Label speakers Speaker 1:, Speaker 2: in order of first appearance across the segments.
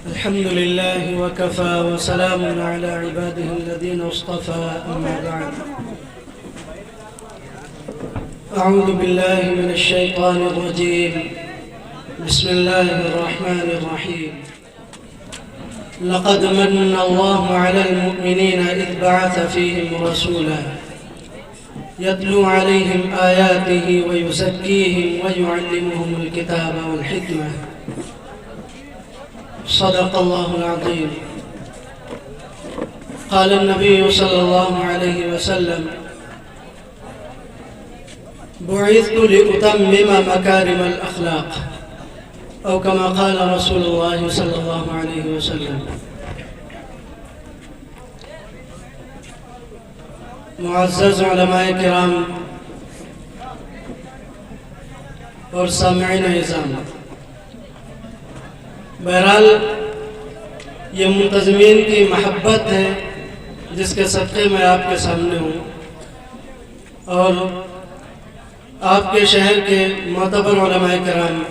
Speaker 1: الحمد لله وكفى وسلام على عباده الذين اصطفى أما بعد. أعوذ بالله من الشيطان الرجيم. بسم الله الرحمن الرحيم. لقد من الله على المؤمنين إذ بعث فيهم رسولا يتلو عليهم آياته ويزكيهم ويعلمهم الكتاب والحكمة. صدق الله العظيم. قال النبي صلى الله عليه وسلم: بعثت لأتمم مكارم الأخلاق، أو كما قال رسول الله صلى الله عليه وسلم. معزز علماء کرام اور سامعین اعظام، بہرحال یہ منتظمین کی محبت ہے جس کے صدقے میں آپ کے سامنے ہوں، اور آپ کے شہر کے معتبر علماء کرام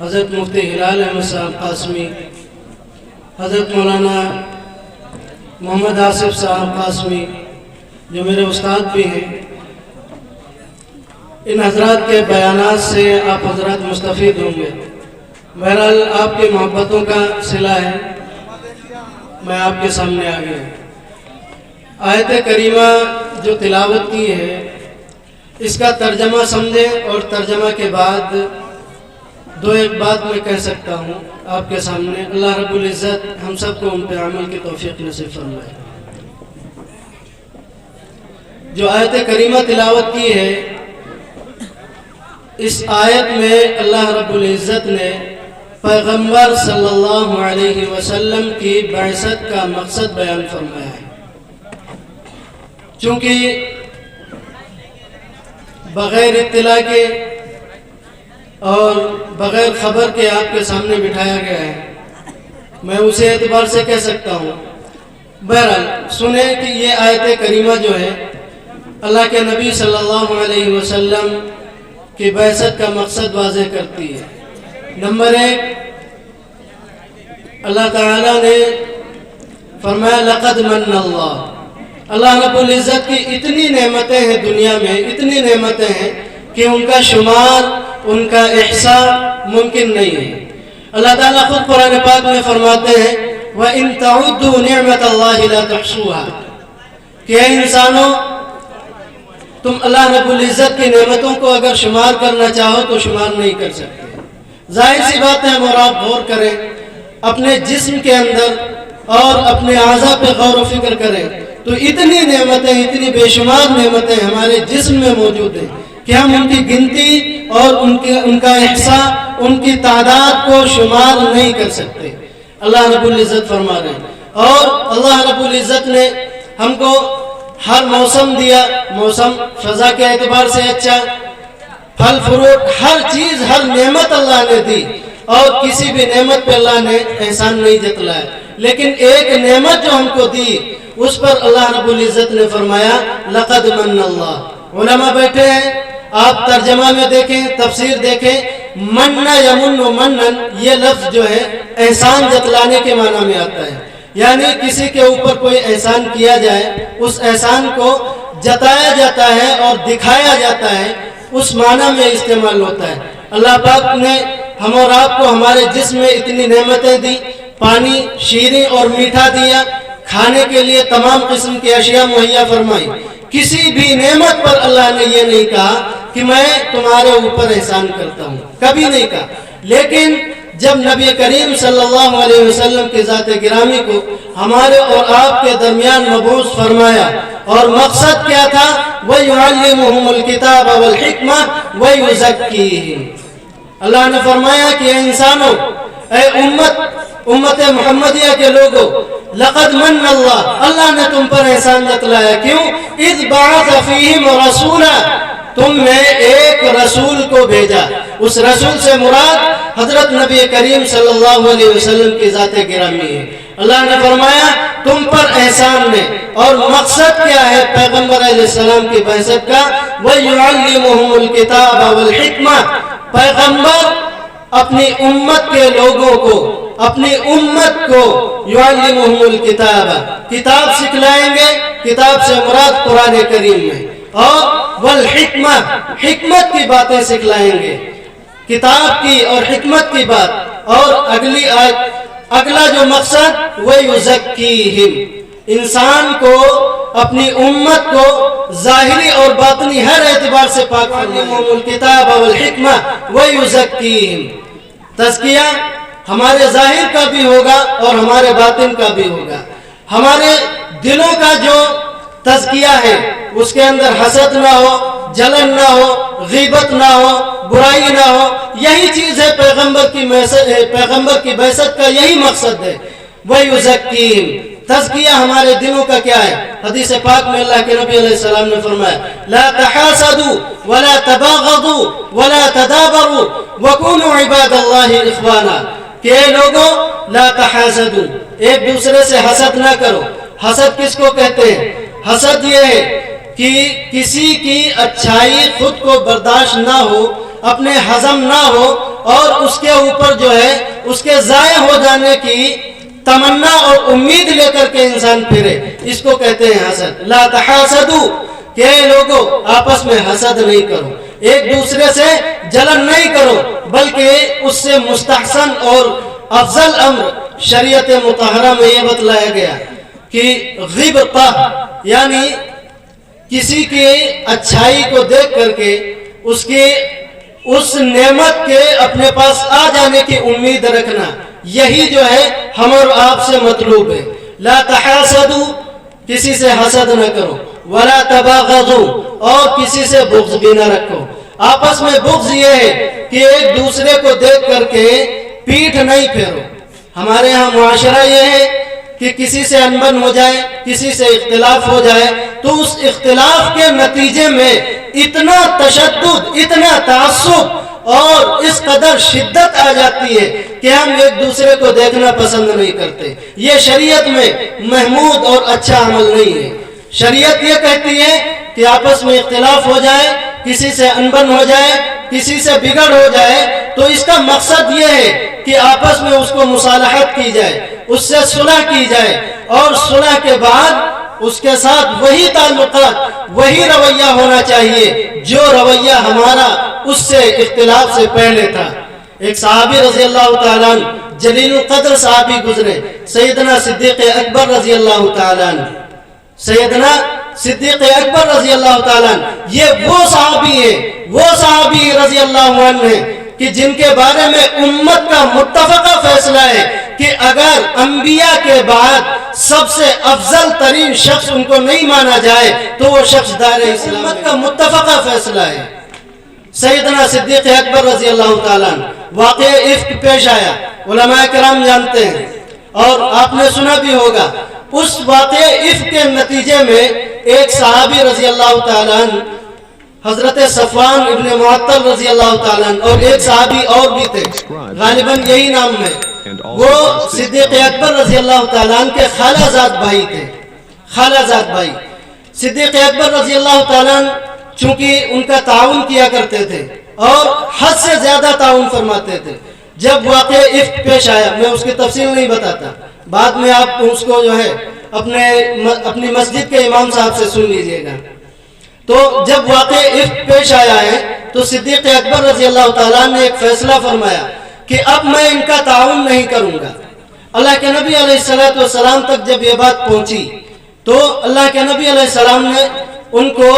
Speaker 1: حضرت مفتی ہلال احمد صاحب قاسمی، حضرت مولانا محمد آصف صاحب قاسمی جو میرے استاد بھی ہیں، ان حضرات کے بیانات سے آپ حضرات مستفید ہوں گے۔ بہرحال آپ کی محبتوں کا صلہ ہے، میں آپ کے سامنے آ گیا۔ آیت کریمہ جو تلاوت کی ہے اس کا ترجمہ سمجھیں، اور ترجمہ کے بعد دو ایک بات میں کہہ سکتا ہوں آپ کے سامنے۔ اللہ رب العزت ہم سب کو ان پہ عمل کی توفیق نصیب فرمائے۔ جو آیت کریمہ تلاوت کی ہے، اس آیت میں اللہ رب العزت نے پیغمبر صلی اللہ علیہ وسلم کی بعثت کا مقصد بیان فرمایا ہے۔ چونکہ بغیر اطلاع کے اور بغیر خبر کے آپ کے سامنے بٹھایا گیا ہے، میں اسی اعتبار سے کہہ سکتا ہوں۔ بہرحال سنیں کہ یہ آیت کریمہ جو ہے اللہ کے نبی صلی اللہ علیہ وسلم کی بعثت کا مقصد واضح کرتی ہے۔ نمبر 1، اللہ تعالیٰ نے فرمایا لقد من اللہ رب العزت کی اتنی نعمتیں ہیں دنیا میں، اتنی نعمتیں ہیں کہ ان کا شمار، ان کا احصاء ممکن نہیں ہے۔ اللہ تعالیٰ خود قرآن پاک میں فرماتے ہیں وَإِن تَعُدُّوا نِعْمَةَ اللَّهِ لَا تُحْصُوهَا، کہ اے انسانوں تم اللہ رب العزت کی نعمتوں کو اگر شمار کرنا چاہو تو شمار نہیں کر سکتے۔ ظاہر سی بات ہے، اور آپ غور کریں اپنے جسم کے اندر اور اپنے اعضاء پہ غور و فکر کریں تو اتنی نعمتیں، اتنی بے شمار نعمتیں ہمارے جسم میں موجود ہیں کہ ہم ان کی گنتی اور ان کا احصاء، ان کی تعداد کو شمار نہیں کر سکتے۔ اللہ رب العزت فرما رہے ہیں۔ اور اللہ رب العزت نے ہم کو ہر موسم دیا، موسم فضا کے اعتبار سے اچھا، پھل فروٹ، ہر چیز، ہر نعمت اللہ نے دی، اور کسی بھی نعمت پہ اللہ نے احسان نہیں جتلایا۔ لیکن ایک نعمت جو ہم کو دی اس پر اللہ رب العزت نے فرمایا لقد من اللہ۔ علماء بیٹھے ہیں، آپ ترجمہ میں دیکھیں، تفسیر دیکھیں، من یمن منن، یہ لفظ جو ہے احسان جتلانے کے معنی میں آتا ہے، یعنی کسی کے اوپر کوئی احسان کیا جائے، اس احسان کو جتایا جاتا ہے اور دکھایا جاتا ہے، اس معنی میں استعمال ہوتا ہے۔ اللہ پاک نے ہم اور آپ کو ہمارے جسم میں اتنی نعمتیں دی، پانی شیریں اور میٹھا دیا، کھانے کے لیے تمام قسم کی اشیاء مہیا فرمائی۔ کسی بھی نعمت پر اللہ نے یہ نہیں کہا کہ میں تمہارے اوپر احسان کرتا ہوں، کبھی نہیں کہا۔ لیکن جب نبی کریم صلی اللہ علیہ وسلم کی ذات گرامی کو ہمارے اور آپ کے درمیان مبعوث فرمایا، اور مقصد کیا تھا؟ وَيُعَلِّمُهُمُ الْكِتَابَ وَالْحِكْمَةَ وَيُزَكِّيهِمْ۔ اللہ نے فرمایا کہ اے انسانوں، اے امت محمدیہ کے لوگوں، لقد من اللہ نے تم پر احسان جتلایا۔ کیوں؟ اذ بعث فیہم رسولا، تم نے ایک رسول کو بھیجا۔ اس رسول سے مراد حضرت نبی کریم صلی اللہ علیہ وسلم کی ذات گرامی ہے۔ اللہ نے فرمایا تم پر احسان نے، اور مقصد کیا ہے پیغمبر علیہ السلام کی بعثت کا؟ وَيُعَلِّمُهُمُ الْكِتَابَ وَالْحِكْمَةَ، پیغمبر اپنی امت کے لوگوں کو اپنی امت کو یعلمہم الکتاب، کتاب سکھلائیں گے، کتاب سے مراد قرآن کریم میں، اور والحکمہ، حکمت کی باتیں سکھلائیں گے، کتاب کی اور حکمت کی بات، اور اگلا جو مقصد وَيُزَكِّيهِمْ، انسان کو اپنی امت کو ظاہری اور باطنی ہر اعتبار سے پاک فرمائے، الکتاب والحکمہ وَيُزَكِّيهِمْ، تزکیہ ہمارے ظاہر کا بھی ہوگا اور ہمارے باطن کا بھی ہوگا، ہمارے دلوں کا جو تزکیہ ہے اس کے اندر حسد نہ ہو، جلن نہ ہو، غیبت نہ ہو، برائی نہ ہو، یہی چیز ہے پیغمبر کی بعثت کا یہی مقصد ہے، وَيُزَكِّيهِمْ، تزکیہ ہمارے دلوں کا کیا ہے؟ حدیث پاک میں اللہ کے نبی علیہ السلام نے فرمایا لا تحاسدوا ولا تباغضوا ولا تدابروا وكونوا عباد اللہ اخوانا، کہ اے لوگوں لا تحاسدوا، ایک دوسرے سے حسد نہ کرو۔ حسد کس کو کہتے ہیں؟ حسد یہ ہے کہ کسی کی اچھائی خود کو برداشت نہ ہو، اپنے ہضم نہ ہو، اور اس کے اوپر جو ہے اس کے ضائع ہو جانے کی تمنا اور امید لے کر کے انسان پھرے، اس کو کہتے ہیں حسد۔ لا تحاسدوا، کہ لوگوں آپس میں حسد نہیں کرو، ایک دوسرے سے جلن نہیں کرو، بلکہ اس سے مستحسن اور افضل امر شریعت مطہرہ میں یہ بتلایا گیا کہ غبطہ، یعنی کسی کی اچھائی کو دیکھ کر کے اس نعمت کے اپنے پاس آ جانے کی امید رکھنا، یہی جو ہے ہم اور آپ سے مطلوب ہے۔ لا تحاسدوا، کسی سے حسد نہ کرو، ولا تباغضوا، اور کسی سے بغض بھی نہ رکھو۔ آپس میں بغض یہ ہے کہ ایک دوسرے کو دیکھ کر کے پیٹھ نہیں پھیرو۔ ہمارے ہاں معاشرہ یہ ہے کہ کسی سے انبن ہو جائے، کسی سے اختلاف ہو جائے، تو اس اختلاف کے نتیجے میں اتنا تشدد، اتنا تعصب اور اس قدر شدت آ جاتی ہے کہ ہم ایک دوسرے کو دیکھنا پسند نہیں کرتے۔ یہ شریعت میں محمود اور اچھا عمل نہیں ہے۔ شریعت یہ کہتی ہے کہ آپس میں اختلاف ہو جائے، کسی سے انبن ہو جائے، کسی سے بگڑ ہو جائے، تو اس کا مقصد یہ ہے کہ آپس میں اس کو مصالحت کی جائے، اس سے صلح کی جائے، اور صلح کے بعد اس کے ساتھ وہی تعلقات، وہی رویہ ہونا چاہیے جو رویہ ہمارا اس سے اختلاف سے پہلے تھا۔ ایک صحابی رضی اللہ تعالیٰ عنہ، جلیل القدر صحابی گزرے، سیدنا صدیق اکبر رضی اللہ تعالیٰ عنہ۔ سیدنا صدیق اکبر رضی اللہ تعالیٰ عنہ یہ وہ صحابی ہے، وہ صحابی رضی اللہ عنہ ہے کہ جن کے بارے میں امت کا متفقہ فیصلہ ہے کہ اگر انبیاء کے بعد سب سے افضل ترین شخص ان کو نہیں مانا جائے تو وہ شخص دائرہ اسلام ہے۔ امت کا متفقہ فیصلہ ہے۔ سیدنا صدیق اکبر رضی اللہ تعالیٰ عنہ، واقعہ افک پیش آیا، علماء کرام جانتے ہیں اور آپ نے سنا بھی ہوگا۔ اس واقعہ افک کے نتیجے میں ایک صحابی رضی اللہ تعالیٰ عنہ، حضرت صفوان ابن معطل رضی اللہ تعالیٰ عنہ، اور ایک صحابی اور بھی تھے، غالباً یہی نام ہے، وہ صدیق اکبر رضی اللہ تعالیٰ عنہ کے خالہ زاد بھائی تھے، خالہ زاد بھائی۔ صدیق اکبر رضی اللہ تعالیٰ عنہ چونکہ ان کا تعاون کیا کرتے تھے اور حد سے زیادہ تعاون فرماتے تھے، جب واقعہ افک پیش آیا، میں اس کی تفصیل نہیں بتاتا، بعد میں آپ اس کو جو ہے اپنی مسجد کے امام صاحب سے سن لیجئے گا۔ تو جب واقعہ افک پیش آیا ہے تو صدیق اکبر رضی اللہ تعالیٰ نے ایک فیصلہ فرمایا کہ اب میں ان کا تعاون نہیں کروں گا۔ اللہ کے نبی علیہ السلام تک جب یہ بات پہنچی تو اللہ کے نبی علیہ السلام نے ان کو،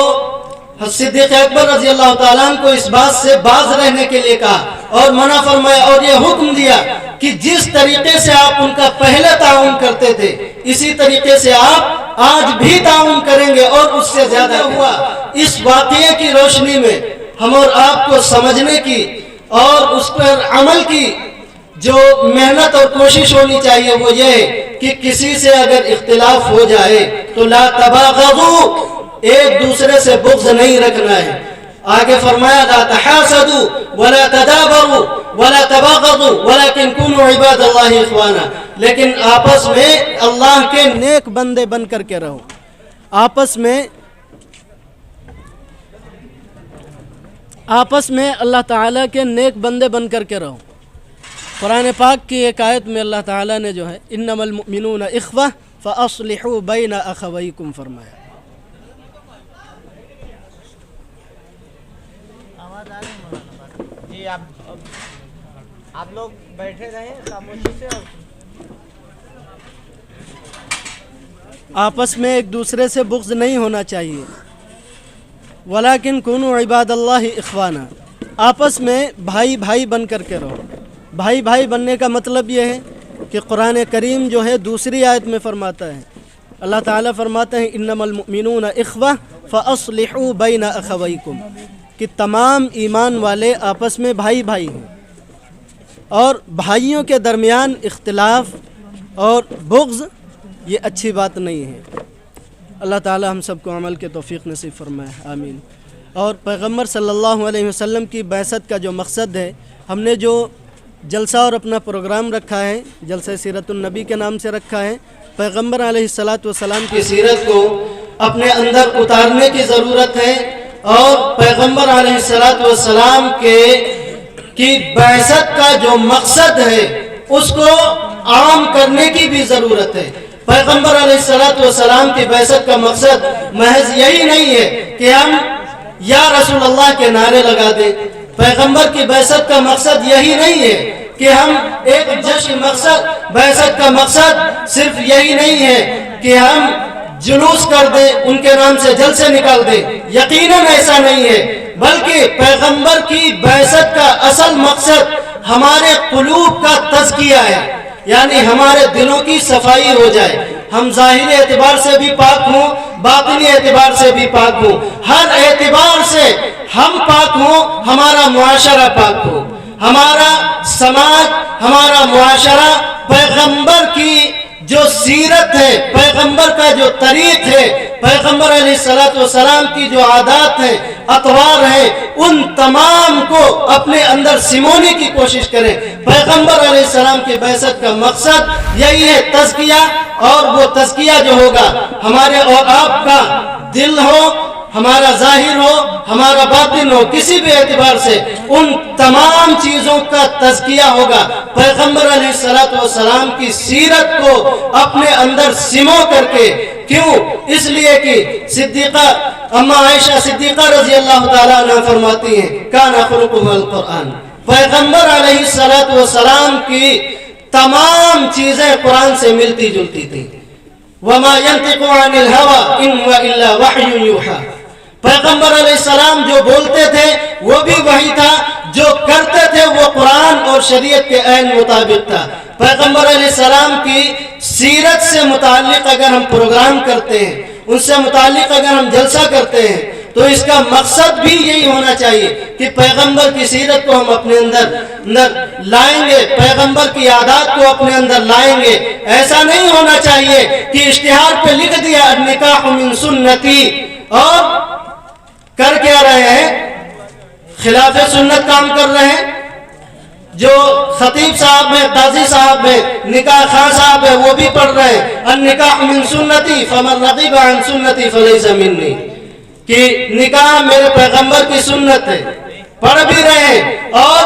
Speaker 1: صدیق اکبر رضی اللہ تعالیٰ عنہ کو اس بات سے باز رہنے کے لیے کہا اور منع فرمایا، اور یہ حکم دیا کہ جس طریقے سے آپ ان کا پہلے تعاون کرتے تھے اسی طریقے سے آپ آج بھی تعاون کریں گے اور اس سے زیادہ ہوا۔ اس واقعے کی روشنی میں ہم اور آپ کو سمجھنے کی اور اس پر عمل کی جو محنت اور کوشش ہونی چاہیے وہ یہ ہے کہ کسی سے اگر اختلاف ہو جائے تو لا تباغضوا، ایک دوسرے سے بغض نہیں رکھنا ہے۔ آگے فرمایا لا تحاسدوا ولا تدابروا ولا تباغضوا ولكن كونوا عباد اللہ اخوانا، لیکن آپس میں اللہ کے نیک بندے بن کر کے رہو، آپس میں اللہ تعالیٰ کے نیک بندے بن کر کے رہو۔ قرآن پاک کی ایک آیت میں اللہ تعالیٰ نے جو ہے انما المؤمنون اخوہ فاصلحوا بین اخویکم فرمایا.
Speaker 2: جی آپ لوگ بیٹھے رہیں خاموشی سے.
Speaker 1: آپس میں ایک دوسرے سے بغض نہیں ہونا چاہیے. ولیکن کونوا عباد اللہ اخوانا، آپس میں بھائی بھائی بن کر کے رہو. بھائی بھائی بننے کا مطلب یہ ہے کہ قرآن کریم جو ہے دوسری آیت میں فرماتا ہے، اللہ تعالیٰ فرماتے ہیں انما المؤمنون اخوہ فاصلحوا بین اخویکم، کہ تمام ایمان والے آپس میں بھائی بھائی ہیں، اور بھائیوں کے درمیان اختلاف اور بغض یہ اچھی بات نہیں ہے. اللہ تعالیٰ ہم سب کو عمل کے توفیق نصیب فرمائے، آمین. اور پیغمبر صلی اللہ علیہ وسلم کی بعثت کا جو مقصد ہے، ہم نے جو جلسہ اور اپنا پروگرام رکھا ہے، جلسہ سیرت النبی کے نام سے رکھا ہے، پیغمبر علیہ السلام کی سیرت کو اپنے اندر اتارنے کی ضرورت ہے، اور پیغمبر علیہ السلام کی بعثت کا جو مقصد ہے اس کو عام کرنے کی بھی ضرورت ہے. پیغمبر علیہ السلام کی بعثت کا مقصد محض یہی نہیں ہے کہ ہم یا رسول اللہ کے نعرے لگا دیں. پیغمبر کی بعثت کا مقصد یہی نہیں ہے کہ ہم ایک جشن بعثت کا مقصد صرف یہی نہیں ہے کہ ہم جلوس کر دیں، ان کے نام سے جلسے نکال دیں. یقیناً ایسا نہیں ہے، بلکہ پیغمبر کی بعثت کا اصل مقصد ہمارے قلوب کا تزکیہ ہے، یعنی ہمارے دلوں کی صفائی ہو جائے، ہم ظاہری اعتبار سے بھی پاک ہوں، باطنی اعتبار سے بھی پاک ہوں، ہر اعتبار سے ہم پاک ہوں، ہمارا معاشرہ پاک ہو، ہمارا سماج، ہمارا معاشرہ پیغمبر کی جو سیرت ہے، پیغمبر کا جو طریق ہے، پیغمبر علیہ السلام کی جو عادات ہیں، اطوار ہیں، ان تمام کو اپنے اندر سمونے کی کوشش کریں. پیغمبر علیہ السلام کی بعثت کا مقصد یہی ہے تزکیہ، اور وہ تزکیہ جو ہوگا ہمارے اور آپ کا دل ہو، ہمارا ظاہر ہو، ہمارا باطن ہو، کسی بھی اعتبار سے ان تمام چیزوں کا تزکیہ ہوگا. پیغمبر علیہ السلام کی سیرت کو اپنے اندر سمو کر کے. کیوں؟ اس لیے کہ صدیقہ اما عائشہ صدیقہ رضی اللہ تعالیٰ عنہ فرماتی ہیں کان خلقہ القرآن، پیغمبر علیہ السلام کی تمام چیزیں قرآن سے ملتی جلتی تھیں. وما ينطق عن الهوى ان هو الا وحي يوحى، پیغمبر علیہ السلام جو بولتے تھے وہ بھی وحی تھا، جو کرتے تھے وہ قرآن اور شریعت کے عین مطابق تھا. پیغمبر علیہ السلام کی سیرت سے متعلق اگر ہم پروگرام کرتے ہیں، ان سے متعلق اگر ہم جلسہ کرتے ہیں، تو اس کا مقصد بھی یہی ہونا چاہیے کہ پیغمبر کی سیرت کو ہم اپنے اندر لائیں گے، پیغمبر کی عادات کو اپنے اندر لائیں گے. ایسا نہیں ہونا چاہیے کہ اشتہار پہ لکھ دیا النکاح من سنتی، اور کر کیا رہے ہیں؟ خلاف سنت کام کر رہے ہیں. جو خطیب صاحب ہیں، قاضی صاحب ہیں، نکاح خاں صاحب ہیں، وہ بھی پڑھ رہے ہیں النکاح من سنتی فمن رغب عن سنتی فلیس منی، کہ نکاح میرے پیغمبر کی سنت ہے. پڑھ بھی رہے ہیں، اور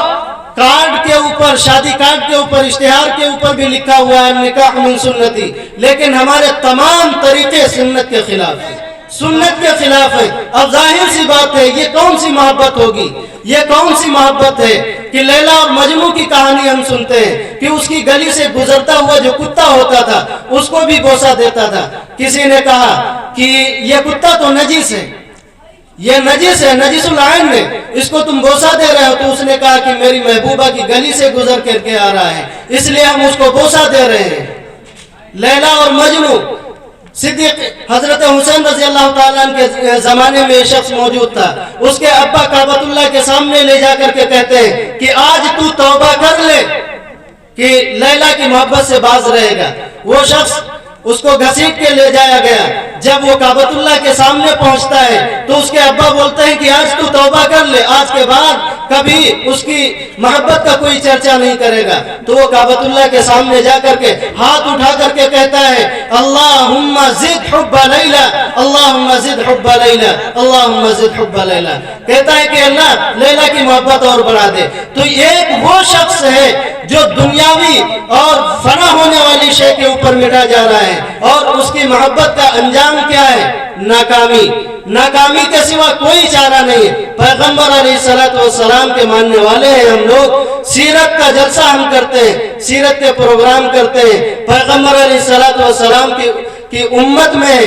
Speaker 1: کارڈ کے اوپر، شادی کارڈ کے اوپر، اشتہار کے اوپر بھی لکھا ہوا ہے نکاح من سنتی، لیکن ہمارے تمام طریقے سنت کے خلاف ہیں، سنت کے خلاف ہے. اب ظاہر سی بات ہے، یہ کون سی محبت ہوگی؟ یہ کون سی محبت ہے کہ لیلا اور مجنوں کی کہانی ہم سنتے ہیں کہ اس کی گلی سے گزرتا ہوا جو کتا ہوتا تھا اس کو بھی بوسہ دیتا تھا. کسی نے کہا کہ یہ کتا تو نجس ہے، یہ نجس ہے، نجس العین ہے، اس کو تم بوسہ دے رہے ہو. تو اس نے کہا کہ میری محبوبہ کی گلی سے گزر کر کے آ رہا ہے، اس لیے ہم اس کو بوسہ دے رہے ہیں. لیلا اور مجنوں، صدیق حضرت حسین رضی اللہ تعالیٰ عنہ کے زمانے میں یہ شخص موجود تھا. اس کے ابا کعبۃ اللہ کے سامنے لے جا کر کے کہتے ہیں کہ آج تو توبہ کر لے کہ لیلا کی محبت سے باز رہے گا. وہ شخص اس کو گھسیٹ کے لے جایا گیا. جب وہ کعبۃ اللہ کے سامنے پہنچتا ہے تو اس کے ابا بولتے ہیں کہ آج تو توبہ کر لے، آج کے بعد کبھی اس کی محبت کا کوئی چرچا نہیں کرے گا، تو وہ کعبۃ اللہ کے سامنے جا کر کے ہاتھ اٹھا کر کے کہتا ہے اللہم زد حب لیلہ، اللہم زد حب لیلہ، اللہم زد حب لیلہ، کہتا ہے کہ اللہ لیلہ کی محبت اور بڑھا دے۔ تو ایک وہ شخص ہے جو دنیاوی اور فنا ہونے والی شے کے اوپر مٹا جا رہا ہے، اور اس کی محبت کا انجام کیا ہے؟ ناکامی۔ ناکامی کے سوا کوئی چارہ نہیں۔ پیغمبر علیہ السلام کے ماننے والے ہیں ہم لوگ، سیرت کا جلسہ ہم کرتے ہیں، سیرت کے پروگرام کرتے ہیں، پیغمبر علیہ السلام کی امت میں،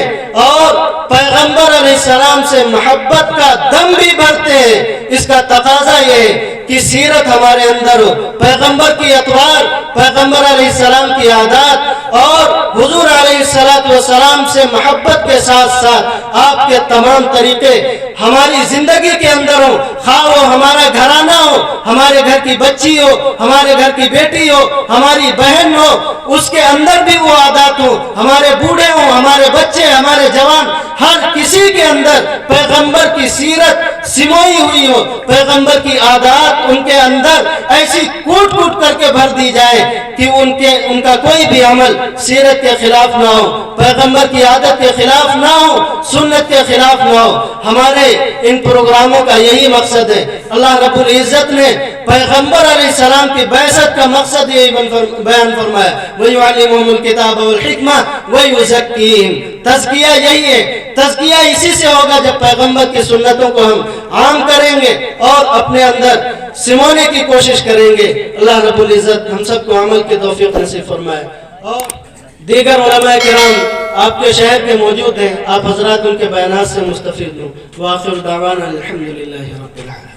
Speaker 1: اور پیغمبر علیہ السلام سے محبت کا دم بھی بھرتے ہیں۔ اس کا تقاضا یہ ہے کہ سیرت ہمارے اندر ہو، پیغمبر کی اطوار، پیغمبر علیہ السلام کی عادات، اور حضور علیہ السلام سے محبت کے ساتھ ساتھ آپ کے تمام طریقے ہماری زندگی کے اندر ہو، خواہ وہ ہمارا گھرانہ ہو، ہمارے گھر کی بچی ہو، ہمارے گھر کی بیٹی ہو، ہماری بہن ہو، اس کے اندر بھی وہ عادات ہو، ہمارے بوڑھے ہوں، ہمارے بچے، ہمارے جوان، ہر کسی کے اندر پیغمبر کی سیرت سموئی ہوئی ہو، پیغمبر کی عادات ان کے اندر ایسی کوٹ کوٹ کر کے بھر دی جائے کہ ان کا کوئی بھی عمل سیرت کے خلاف نہ ہو، پیغمبر کی عادت کے خلاف نہ ہو، سنت کے خلاف نہ ہو۔ ہمارے ان پروگراموں کا یہی مقصد ہے۔ اللہ رب العزت نے پیغمبر علیہ السلام کی بعثت کا مقصد یہی بیان فرمایا، وَيُعَلِّمُهُمُ الْكِتَابَ وَالْحِكْمَةَ وَيُزَكِّيهِمْ۔ تزکیہ یہی ہے، تزکیہ اسی سے ہوگا جب پیغمبر کی سنتوں کو ہم عام کریں گے اور اپنے اندر سمونے کی کوشش کریں گے۔ اللہ رب العزت ہم سب کو عمل کی توفیق نصیب فرمائے۔ اور دیگر علماء کرام آپ کے شہر کے موجود ہیں، آپ حضرات ان کے بیانات سے مستفید ہوں۔ وآخر دعوانا الحمدللہ رب العالمین۔